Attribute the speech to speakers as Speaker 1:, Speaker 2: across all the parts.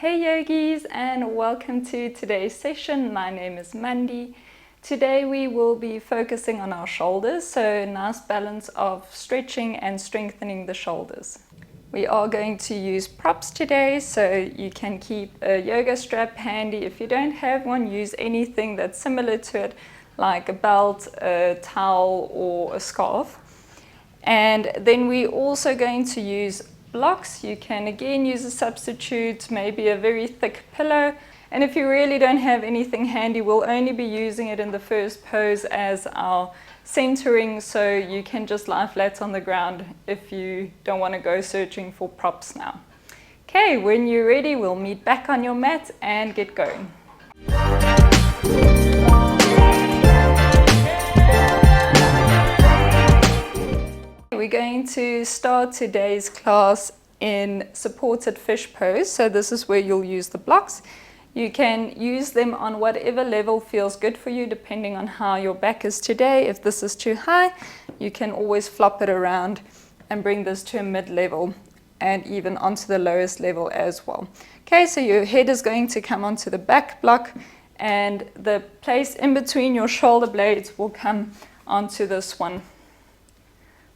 Speaker 1: Hey yogis, and welcome to today's session. My name is Mandy. Today we will be focusing on our shoulders, so a nice balance of stretching and strengthening the shoulders. We are going to use props today, so you can keep a yoga strap handy. If you don't have one, use anything that's similar to it, like a belt, a towel or a scarf. And then we're also going to use blocks. You can again use a substitute, maybe a very thick pillow. And if you really don't have anything handy, we'll only be using it in the first pose as our centering, so you can just lie flat on the ground if you don't want to go searching for props now. Okay, when you're ready, we'll meet back on your mat and get going. We're going to start today's class in supported fish pose. So this is where you'll use the blocks. You can use them on whatever level feels good for you, depending on how your back is today. If this is too high, you can always flop it around and bring this to a mid-level and even onto the lowest level as well. Okay, so your head is going to come onto the back block and the place in between your shoulder blades will come onto this one.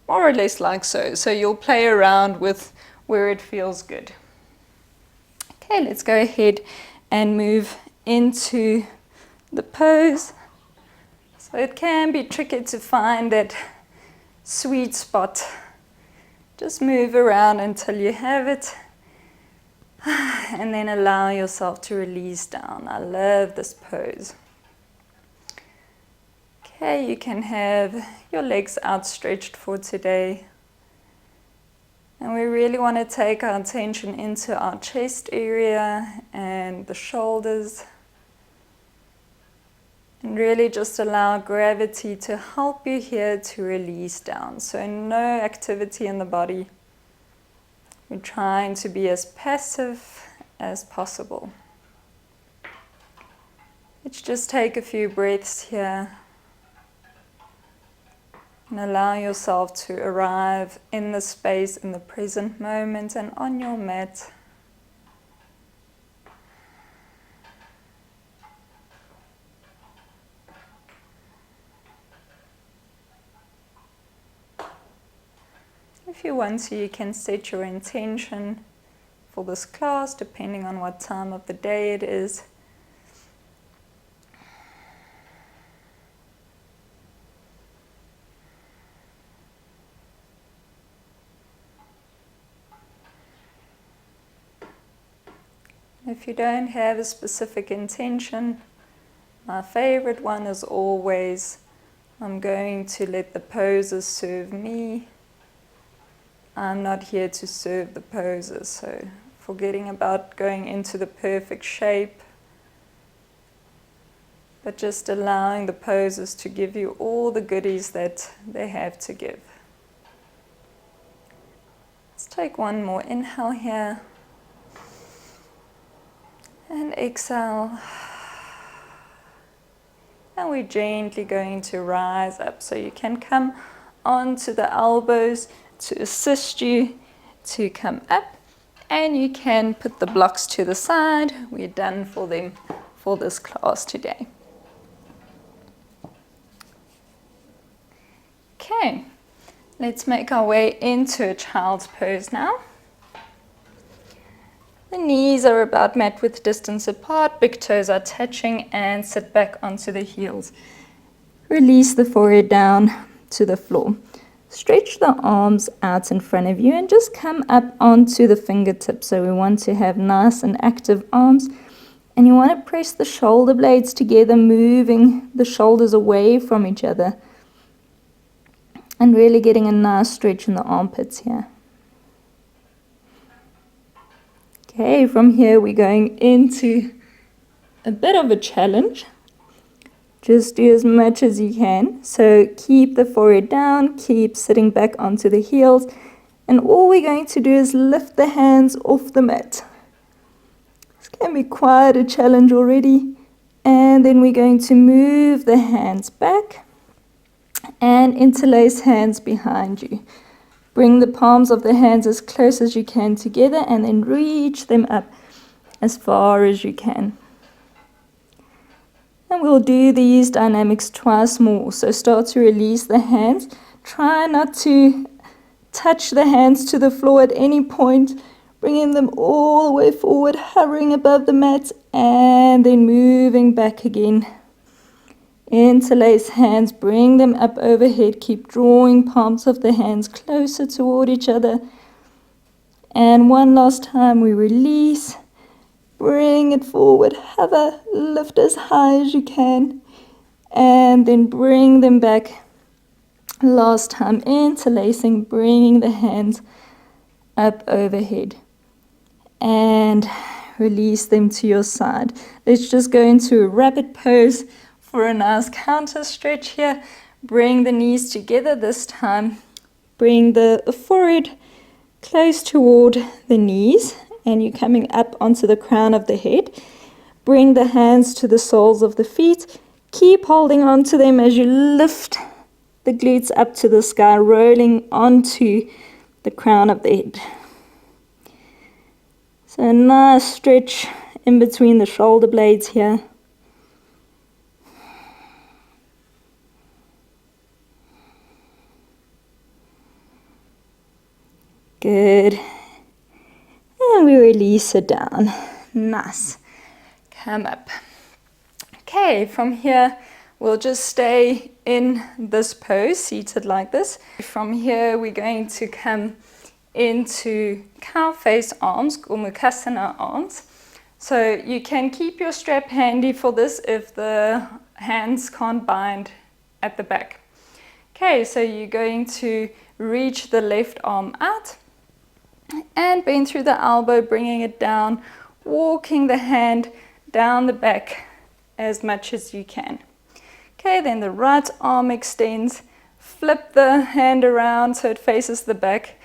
Speaker 1: More or less like so. So you'll play around with where it feels good. Okay, let's go ahead and move into the pose. So it can be tricky to find that sweet spot. Just move around until you have it. And then allow yourself to release down. I love this pose. Okay, you can have your legs outstretched for today. And we really want to take our attention into our chest area and the shoulders. And really just allow gravity to help you here to release down. So no activity in the body. We're trying to be as passive as possible. Let's just take a few breaths here. And allow yourself to arrive in the space, in the present moment and on your mat. If you want to, you can set your intention for this class, depending on what time of the day it is. If you don't have a specific intention, my favorite one is always, I'm going to let the poses serve me. I'm not here to serve the poses, so forgetting about going into the perfect shape, but just allowing the poses to give you all the goodies that they have to give. Let's take one more inhale here. And exhale. And we're gently going to rise up. So you can come onto the elbows to assist you to come up. And you can put the blocks to the side. We're done for them for this class today. Okay, let's make our way into a child's pose now. The knees are about mat width distance apart, big toes are touching, and sit back onto the heels. Release the forehead down to the floor. Stretch the arms out in front of you and just come up onto the fingertips. So we want to have nice and active arms. And you want to press the shoulder blades together, moving the shoulders away from each other. And really getting a nice stretch in the armpits here. Okay, from here we're going into a bit of a challenge. Just do as much as you can. So keep the forehead down, keep sitting back onto the heels. And all we're going to do is lift the hands off the mat. This can be quite a challenge already. And then we're going to move the hands back and interlace hands behind you. Bring the palms of the hands as close as you can together and then reach them up as far as you can. And we'll do these dynamics twice more. So start to release the hands. Try not to touch the hands to the floor at any point. Bringing them all the way forward, hovering above the mat, and then moving back again. Interlace hands, bring them up overhead. Keep drawing palms of the hands closer toward each other. And one last time we release. Bring it forward, hover, lift as high as you can. And then bring them back. Last time, interlacing, bringing the hands up overhead. And release them to your side. Let's just go into a rapid pose for a nice counter stretch here. Bring the knees together this time. Bring the forehead close toward the knees, and you're coming up onto the crown of the head. Bring the hands to the soles of the feet. Keep holding on to them as you lift the glutes up to the sky, rolling onto the crown of the head. So a nice stretch in between the shoulder blades here. Good. And we release it down. Nice. Come up. Okay, from here, we'll just stay in this pose, seated like this. From here, we're going to come into cow face arms, or Mukhasana arms. So you can keep your strap handy for this if the hands can't bind at the back. Okay, so you're going to reach the left arm out and bend through the elbow, bringing it down, walking the hand down the back as much as you can. Okay, then the right arm extends, flip the hand around so it faces the back,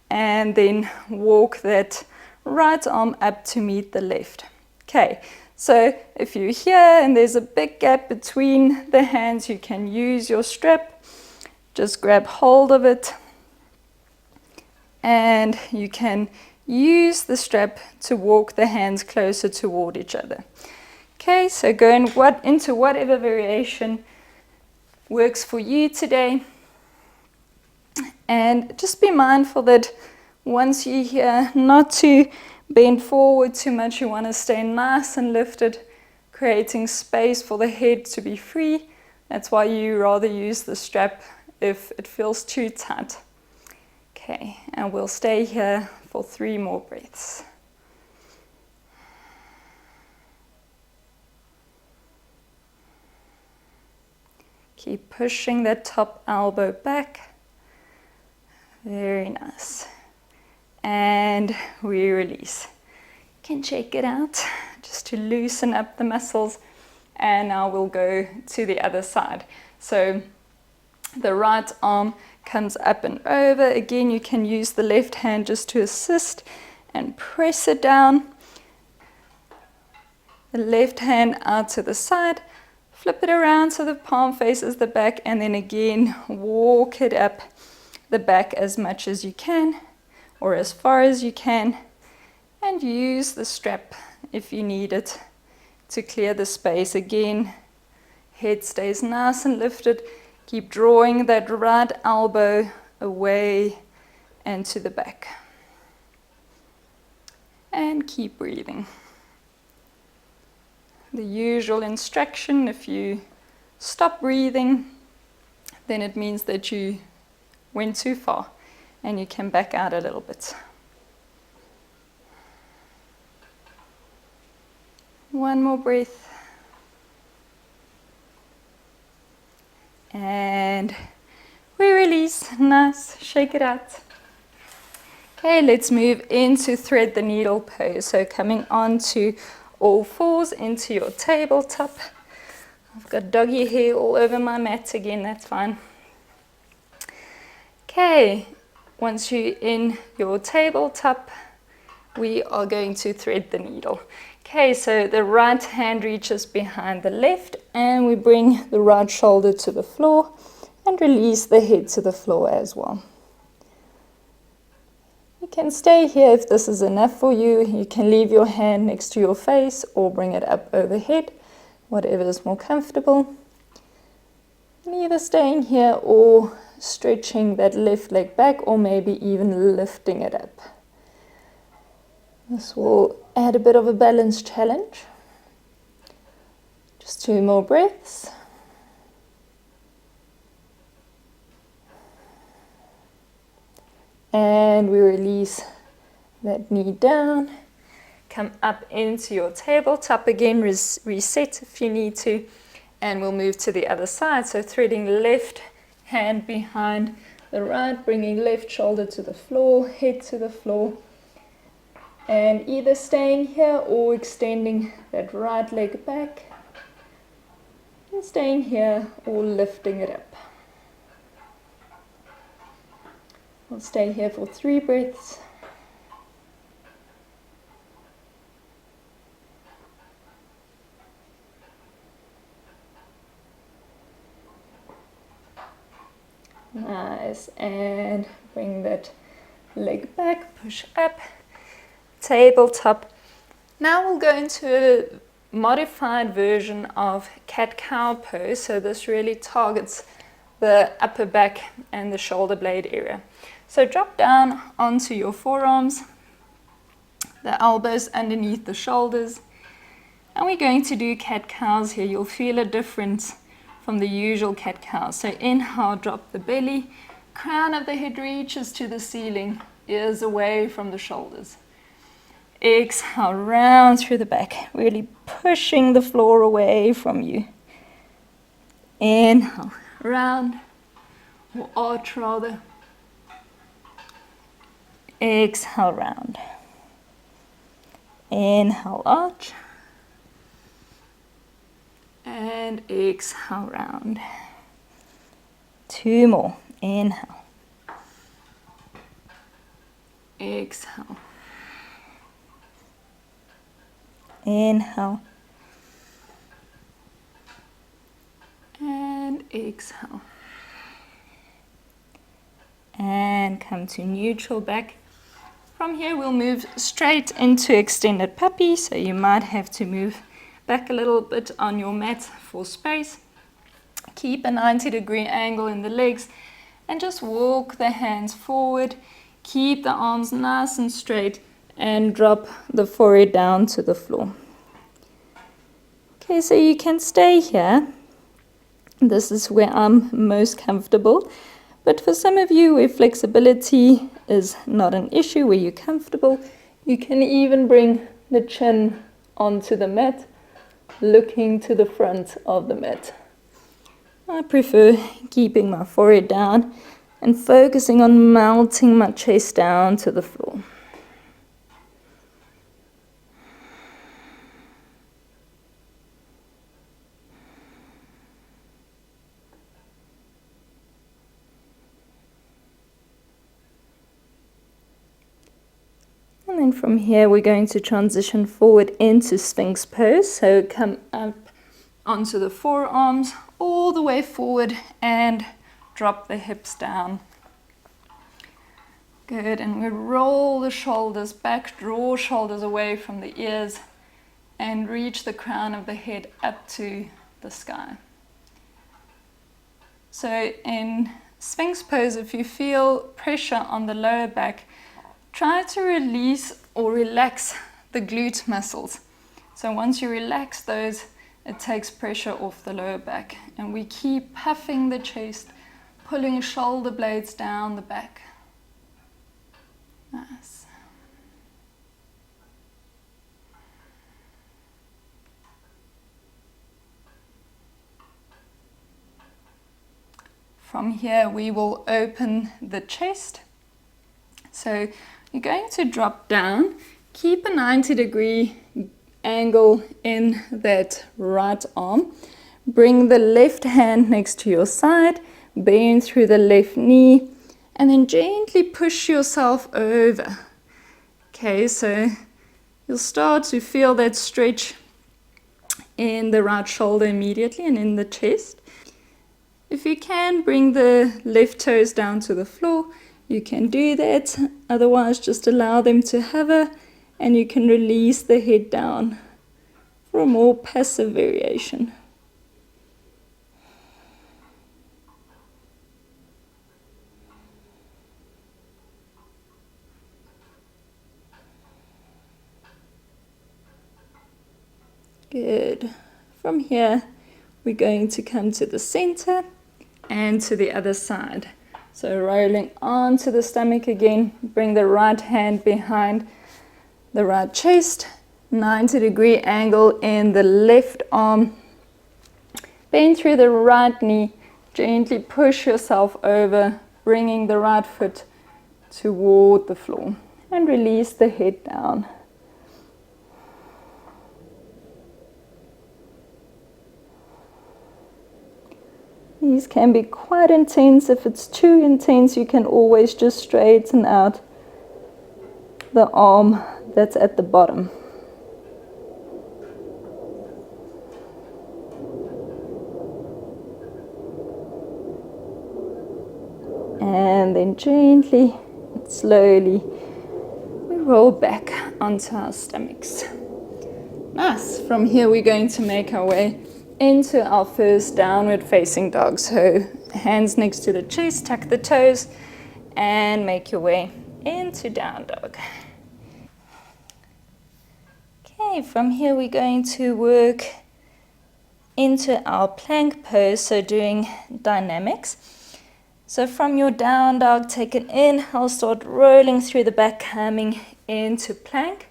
Speaker 1: and then walk that right arm up to meet the left. Okay, so if you're here and there's a big gap between the hands, you can use your strap. Just grab hold of it, and you can use the strap to walk the hands closer toward each other. Okay, so go into whatever variation works for you today. And just be mindful that once you're here, not to bend forward too much. You want to stay nice and lifted, creating space for the head to be free. That's why you rather use the strap if it feels too tight. Okay, and we'll stay here for 3 more breaths. Keep pushing that top elbow back. Very nice. And we release. You can check it out just to loosen up the muscles. And now we'll go to the other side. So the right arm comes up and over. Again, you can use the left hand just to assist and press it down. The left hand out to the side. Flip it around so the palm faces the back, and then again walk it up the back as much as you can, or as far as you can, and use the strap if you need it to clear the space. Again, head stays nice and lifted. Keep drawing that right elbow away and to the back. And keep breathing. The usual instruction, if you stop breathing, then it means that you went too far and you can back out a little bit. One more breath. And we release. Nice. Shake it out. Okay, let's move into thread the needle pose. So coming on to all fours into your tabletop. I've got doggy hair all over my mat again, that's fine. Okay, once you're in your tabletop, we are going to thread the needle. Okay, so the right hand reaches behind the left, and we bring the right shoulder to the floor and release the head to the floor as well. You can stay here if this is enough for you. You can leave your hand next to your face or bring it up overhead, whatever is more comfortable. And either staying here or stretching that left leg back, or maybe even lifting it up. This will add a bit of a balance challenge. Just 2 more breaths. And we release that knee down. Come up into your tabletop again, reset if you need to. And we'll move to the other side. So threading left hand behind the right, bringing left shoulder to the floor, head to the floor. And either staying here or extending that right leg back. And staying here or lifting it up. We'll stay here for 3 breaths. Nice, and bring that leg back, push up, tabletop. Now we'll go into a modified version of cat-cow pose. So this really targets the upper back and the shoulder blade area. So drop down onto your forearms, the elbows underneath the shoulders. And we're going to do cat-cows here. You'll feel a difference from the usual cat-cow. So inhale, drop the belly, crown of the head reaches to the ceiling, ears away from the shoulders. Exhale, round through the back, really pushing the floor away from you. Inhale, round, or arch rather. Exhale, round. Inhale, arch. And exhale, round. 2 more. Inhale. Exhale. Inhale. And exhale. And come to neutral back. From here we'll move straight into extended puppy, so you might have to move back a little bit on your mat for space. Keep a 90-degree angle in the legs and just walk the hands forward. Keep the arms nice and straight and drop the forehead down to the floor. Okay, so you can stay here. This is where I'm most comfortable. But for some of you where flexibility is not an issue, where you're comfortable, you can even bring the chin onto the mat, looking to the front of the mat. I prefer keeping my forehead down and focusing on melting my chest down to the floor. And then from here we're going to transition forward into Sphinx pose. So come up onto the forearms all the way forward and drop the hips down. Good, and we roll the shoulders back, draw shoulders away from the ears and reach the crown of the head up to the sky. So in Sphinx pose, if you feel pressure on the lower back, try to release or relax the glute muscles. So once you relax those, it takes pressure off the lower back. And we keep puffing the chest, pulling shoulder blades down the back. Nice. From here, we will open the chest. So you're going to drop down, keep a 90-degree angle in that right arm. Bring the left hand next to your side, bend through the left knee, and then gently push yourself over. Okay, so you'll start to feel that stretch in the right shoulder immediately and in the chest. If you can, bring the left toes down to the floor. you can do that. Otherwise, just allow them to hover and you can release the head down for a more passive variation. Good. From here, we're going to come to the center and to the other side. So rolling onto the stomach again, bring the right hand behind the right chest, 90-degree angle in the left arm. Bend through the right knee, gently push yourself over, bringing the right foot toward the floor and release the head down. These can be quite intense. If it's too intense, you can always just straighten out the arm that's at the bottom. And then gently, slowly, we roll back onto our stomachs. Nice. From here, we're going to make our way into our first downward facing dog. So hands next to the chest, tuck the toes, and make your way into down dog. Okay, from here we're going to work into our plank pose, so doing dynamics. So from your down dog, take an inhale, start rolling through the back, coming into plank.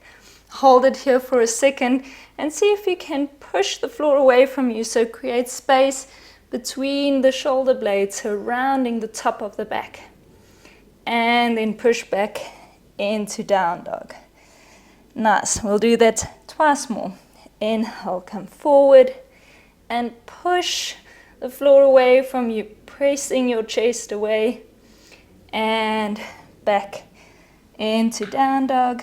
Speaker 1: Hold it here for a second and see if you can push the floor away from you, so create space between the shoulder blades, surrounding the top of the back. And then push back into down dog. Nice, we'll do that twice more. Inhale, come forward and push the floor away from you, pressing your chest away and back into down dog.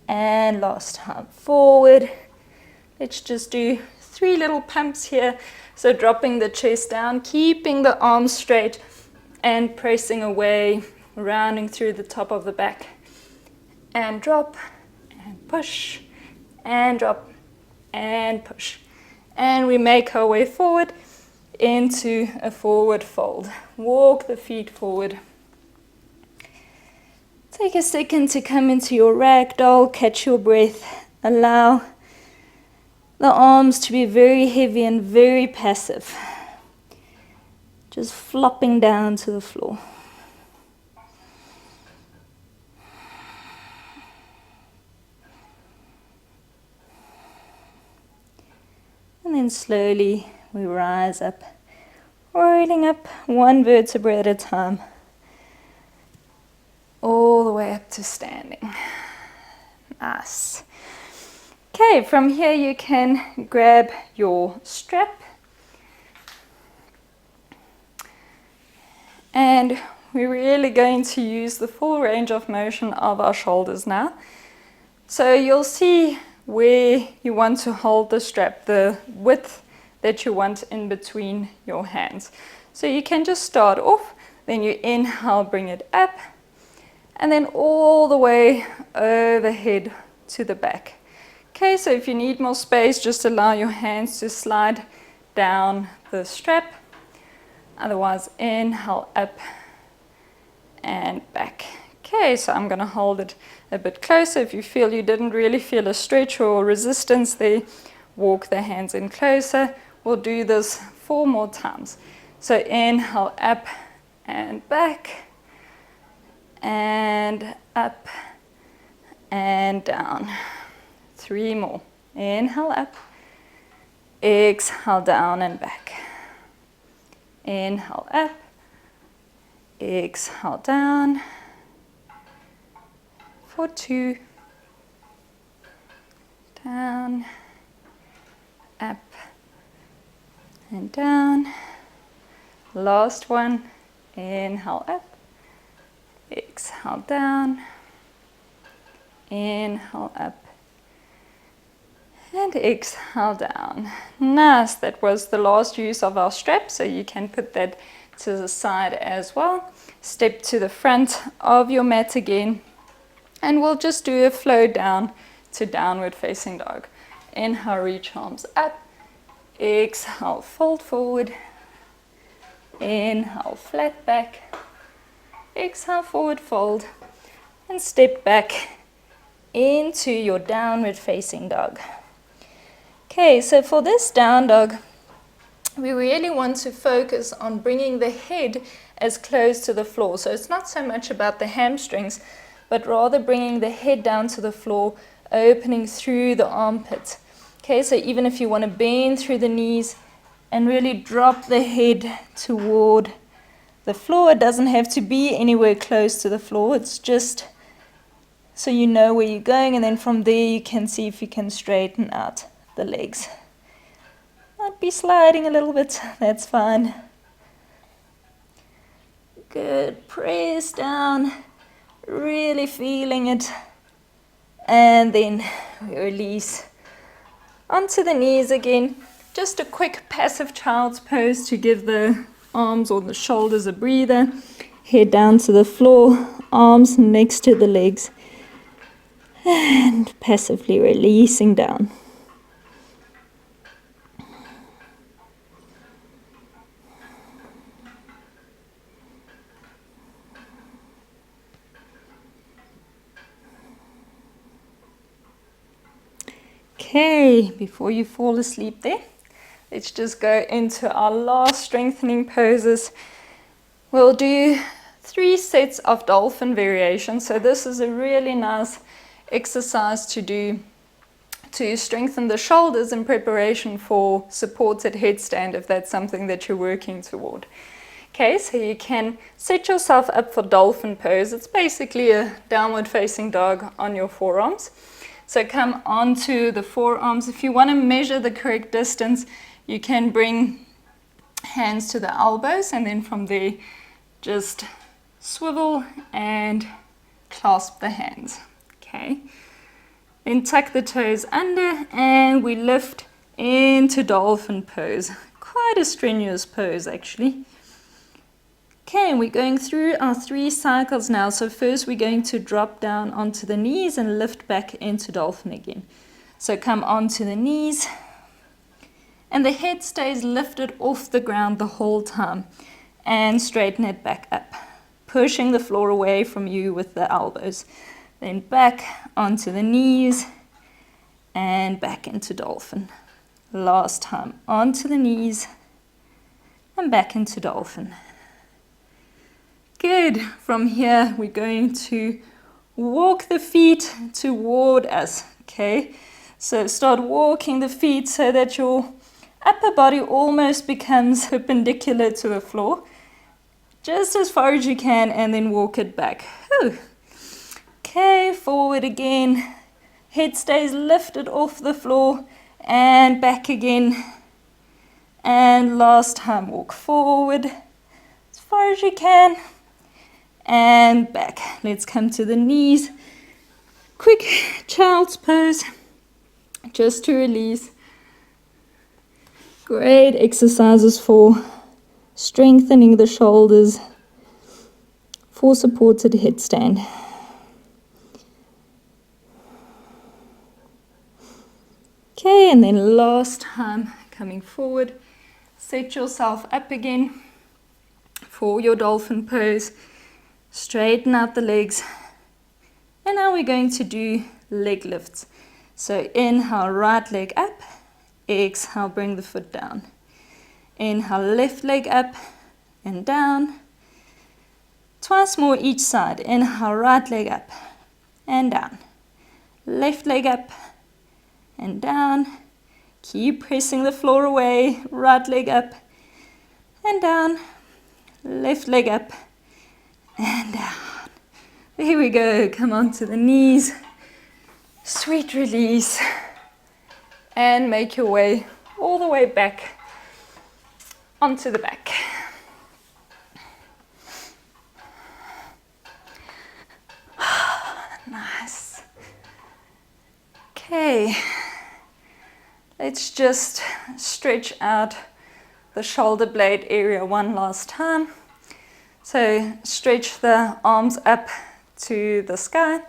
Speaker 1: And last time, forward. Let's just do 3 little pumps here. So dropping the chest down, keeping the arms straight and pressing away, rounding through the top of the back. And drop, and push, and drop, and push. And we make our way forward into a forward fold. Walk the feet forward. Take a second to come into your ragdoll, catch your breath. Allow the arms to be very heavy and very passive. Just flopping down to the floor. And then slowly we rise up, rolling up 1 vertebra at a time, all the way up to standing. Nice. Okay, from here you can grab your strap. And we're really going to use the full range of motion of our shoulders now. So you'll see where you want to hold the strap, the width that you want in between your hands. So you can just start off, then you inhale, bring it up, and then all the way overhead to the back. Okay, so if you need more space, just allow your hands to slide down the strap. Otherwise, inhale up and back. Okay, so I'm going to hold it a bit closer. If you feel you didn't really feel a stretch or resistance there, walk the hands in closer. We'll do this 4 more times. So inhale up and back, and up and down. 3 more. Inhale up, exhale down and back. Inhale up, exhale down. For 2, down, up and down. Last one. Inhale up, exhale down, inhale up, and exhale down. Nice, that was the last use of our strap, so you can put that to the side as well. Step to the front of your mat again, and we'll just do a flow down to downward facing dog. Inhale, reach arms up. Exhale, fold forward. Inhale, flat back. Exhale, forward fold. And step back into your downward facing dog. Okay, so for this down dog, we really want to focus on bringing the head as close to the floor. So it's not so much about the hamstrings, but rather bringing the head down to the floor, opening through the armpits. Okay, so even if you want to bend through the knees and really drop the head toward the floor, it doesn't have to be anywhere close to the floor. It's just so you know where you're going, and then from there you can see if you can straighten out the legs. Might be sliding a little bit, that's fine. Good, press down, really feeling it, and then we release onto the knees again. Just a quick passive child's pose to give the arms or the shoulders a breather. Head down to the floor, arms next to the legs, and passively releasing down. Okay, before you fall asleep there, let's just go into our last strengthening poses. We'll do 3 sets of dolphin variations. So this is a really nice exercise to do to strengthen the shoulders in preparation for supported headstand, if that's something that you're working toward. Okay, so you can set yourself up for dolphin pose. It's basically a downward facing dog on your forearms. So come onto the forearms. If you want to measure the correct distance, you can bring hands to the elbows, and then from there just swivel and clasp the hands. Okay, then tuck the toes under and we lift into dolphin pose. Quite a strenuous pose actually. Okay, we're going through our 3 cycles now. So first we're going to drop down onto the knees and lift back into dolphin again. So come onto the knees, and the head stays lifted off the ground the whole time, and straighten it back up, pushing the floor away from you with the elbows. Then back onto the knees and back into dolphin. Last time, onto the knees and back into dolphin. Good. From here, we're going to walk the feet toward us. Okay, so start walking the feet so that your upper body almost becomes perpendicular to the floor, just as far as you can, and then walk it back. Whew. Okay, forward again. Head stays lifted off the floor and back again. And last time, walk forward as far as you can and back. Let's come to the knees. Quick child's pose just to release. Great exercises for strengthening the shoulders for supported headstand. Okay, and then last time, coming forward, set yourself up again for your dolphin pose. Straighten out the legs. And now we're going to do leg lifts. So inhale, right leg up. Exhale, bring the foot down. Inhale, left leg up and down. Twice more each side. Inhale, right leg up and down. Left leg up and down. Keep pressing the floor away. Right leg up and down. Left leg up and down. There we go. Come on to the knees. Sweet release. And make your way all the way back onto the back. Nice. Okay. Let's just stretch out the shoulder blade area one last time. So stretch the arms up to the sky,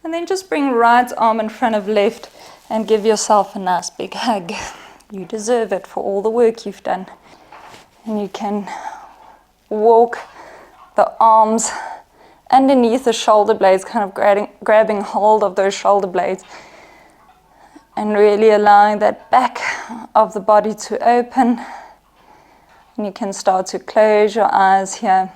Speaker 1: and then just bring right arm in front of left and give yourself a nice big hug. You deserve it for all the work you've done. And you can walk the arms underneath the shoulder blades, kind of grabbing hold of those shoulder blades and really allowing that back of the body to open. And you can start to close your eyes here.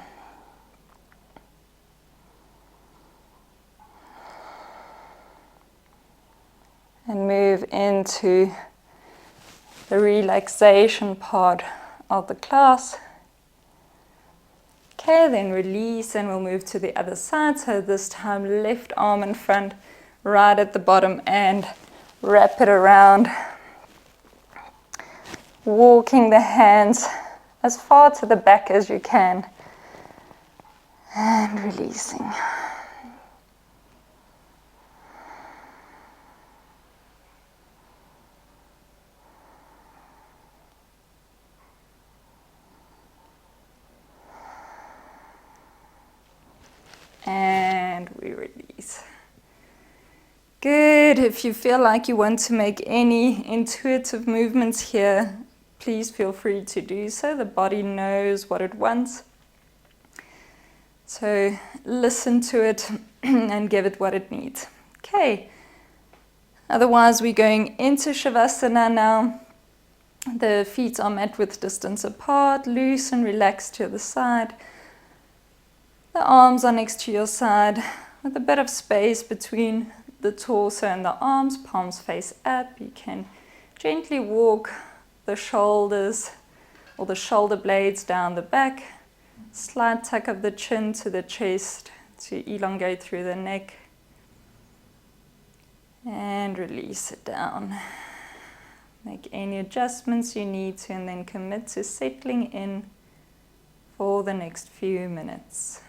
Speaker 1: And move into the relaxation part of the class. Okay, then release and we'll move to the other side. So this time left arm in front, right at the bottom, and wrap it around. Walking the hands as far to the back as you can. And releasing. And we release. Good. If you feel like you want to make any intuitive movements here, please feel free to do so. The body knows what it wants. So listen to it and give it what it needs. Okay. Otherwise, we're going into Shavasana now. The feet are met with distance apart, loose and relaxed to the side. The arms are next to your side with a bit of space between the torso and the arms, palms face up. You can gently walk the shoulders or the shoulder blades down the back. Slight tuck of the chin to the chest to elongate through the neck. And release it down. Make any adjustments you need to, and then commit to settling in for the next few minutes.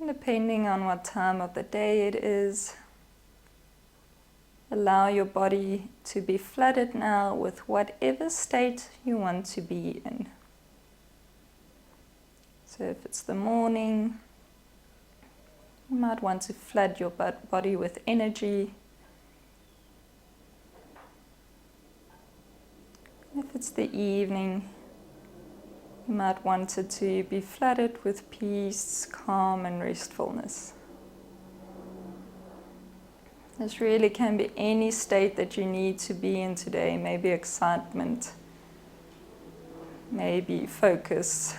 Speaker 1: Depending on what time of the day it is, allow your body to be flooded now with whatever state you want to be in. So if it's the morning, you might want to flood your body with energy. If it's the evening, you might want it to be flooded with peace, calm and restfulness. This really can be any state that you need to be in today. Maybe excitement, maybe focus.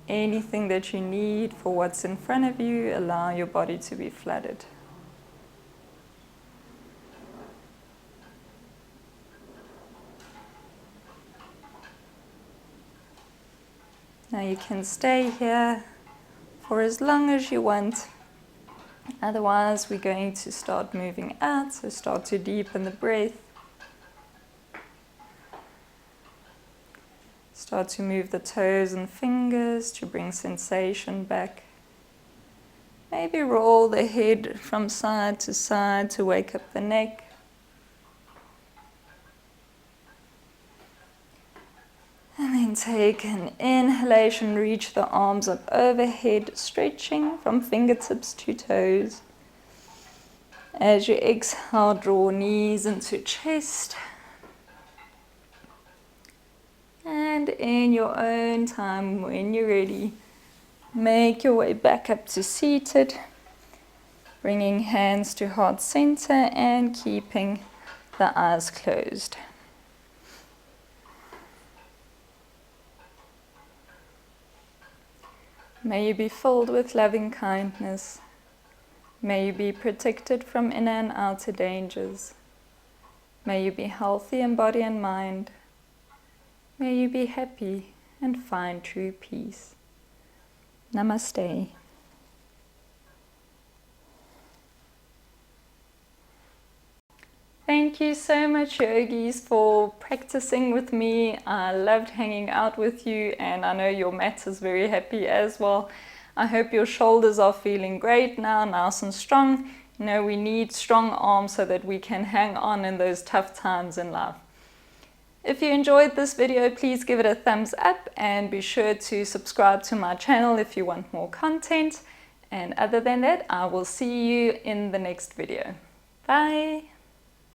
Speaker 1: Anything that you need for what's in front of you, allow your body to be flooded. Now you can stay here for as long as you want. Otherwise, we're going to start moving out, so start to deepen the breath. Start to move the toes and fingers to bring sensation back. Maybe roll the head from side to wake up the neck. And then take an inhalation, reach the arms up overhead, stretching from fingertips to toes. As you exhale, draw knees into chest. And in your own time, when you're ready, make your way back up to seated, bringing hands to heart center and keeping the eyes closed. May you be filled with loving kindness. May you be protected from inner and outer dangers. May you be healthy in body and mind. May you be happy and find true peace. Namaste. Thank you so much, yogis, for practicing with me. I loved hanging out with you, and I know your mat is very happy as well. I hope your shoulders are feeling great now, nice and strong. You know, we need strong arms so that we can hang on in those tough times in life. If you enjoyed this video, please give it a thumbs up and be sure to subscribe to my channel if you want more content. And other than that, I will see you in the next video. Bye!